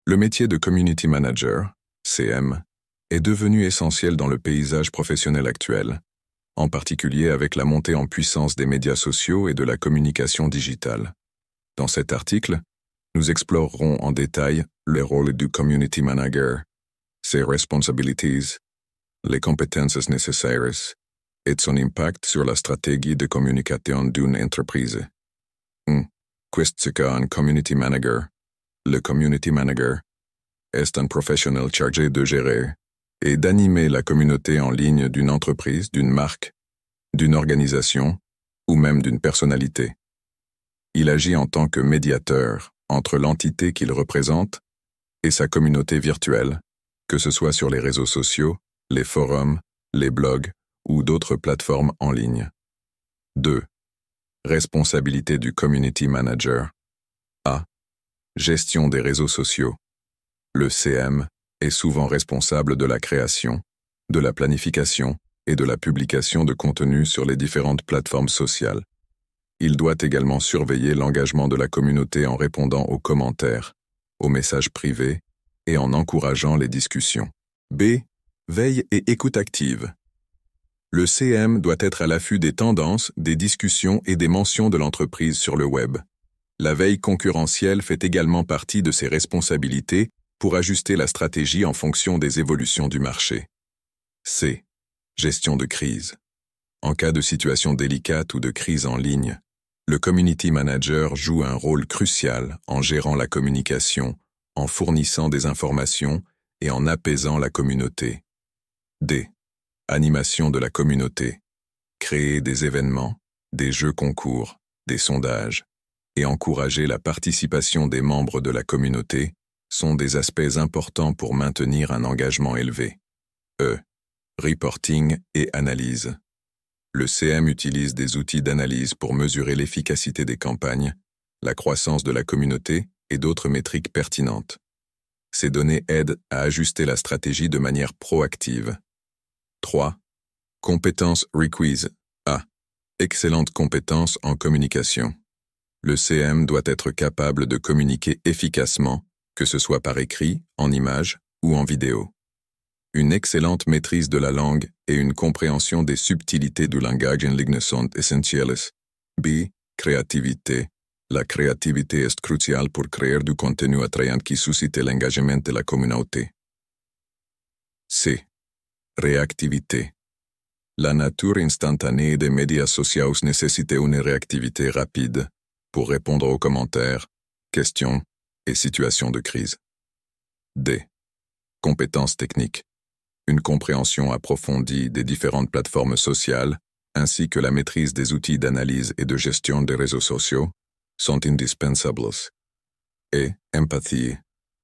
Le métier de Community Manager, CM, est devenu essentiel dans le paysage professionnel actuel, en particulier avec la montée en puissance des médias sociaux et de la communication digitale. Dans cet article, nous explorerons en détail le rôle du Community Manager, ses responsabilités, les compétences nécessaires et son impact sur la stratégie de communication d'une entreprise. 1. Qu'est-ce qu'un Community Manager? Le Community Manager est un professionnel chargé de gérer et d'animer la communauté en ligne d'une entreprise, d'une marque, d'une organisation ou même d'une personnalité. Il agit en tant que médiateur entre l'entité qu'il représente et sa communauté virtuelle, que ce soit sur les réseaux sociaux, les forums, les blogs ou d'autres plateformes en ligne. 2. Responsabilité du Community Manager. A. Gestion des réseaux sociaux. Le CM est souvent responsable de la création, de la planification et de la publication de contenu sur les différentes plateformes sociales. Il doit également surveiller l'engagement de la communauté en répondant aux commentaires, aux messages privés et en encourageant les discussions. B. Veille et écoute active. Le CM doit être à l'affût des tendances, des discussions et des mentions de l'entreprise sur le web. La veille concurrentielle fait également partie de ses responsabilités pour ajuster la stratégie en fonction des évolutions du marché. C. Gestion de crise. En cas de situation délicate ou de crise en ligne, le Community Manager joue un rôle crucial en gérant la communication, en fournissant des informations et en apaisant la communauté. D. Animation de la communauté. Créer des événements, des jeux concours, des sondages, et encourager la participation des membres de la communauté sont des aspects importants pour maintenir un engagement élevé. E. Reporting et analyse. Le CM utilise des outils d'analyse pour mesurer l'efficacité des campagnes, la croissance de la communauté et d'autres métriques pertinentes. Ces données aident à ajuster la stratégie de manière proactive. 3. Compétences requises. A. Excellentes compétences en communication. Le CM doit être capable de communiquer efficacement, que ce soit par écrit, en images ou en vidéo. Une excellente maîtrise de la langue et une compréhension des subtilités du langage en ligne sont essentielles. B. Créativité. La créativité est cruciale pour créer du contenu attrayant qui suscite l'engagement de la communauté. C. Réactivité. La nature instantanée des médias sociaux nécessite une réactivité rapide pour répondre aux commentaires, questions et situations de crise. D. Compétences techniques. Une compréhension approfondie des différentes plateformes sociales, ainsi que la maîtrise des outils d'analyse et de gestion des réseaux sociaux, sont indispensables. Et empathie.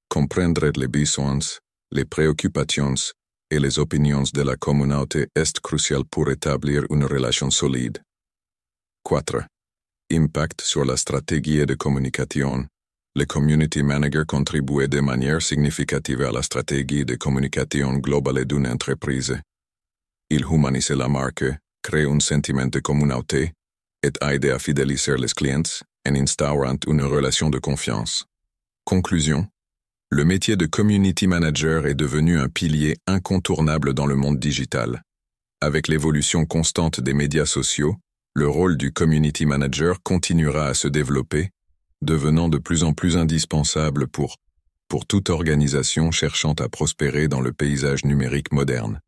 Comprendre les besoins, les préoccupations et les opinions de la communauté est crucial pour établir une relation solide. 4. Impact sur la stratégie de communication. Le Community Manager contribue de manière significative à la stratégie de communication globale d'une entreprise. Il humanise la marque, crée un sentiment de communauté et aide à fidéliser les clients en instaurant une relation de confiance. Conclusion. Le métier de Community Manager est devenu un pilier incontournable dans le monde digital. Avec l'évolution constante des médias sociaux, le rôle du Community Manager continuera à se développer, devenant de plus en plus indispensable pour toute organisation cherchant à prospérer dans le paysage numérique moderne.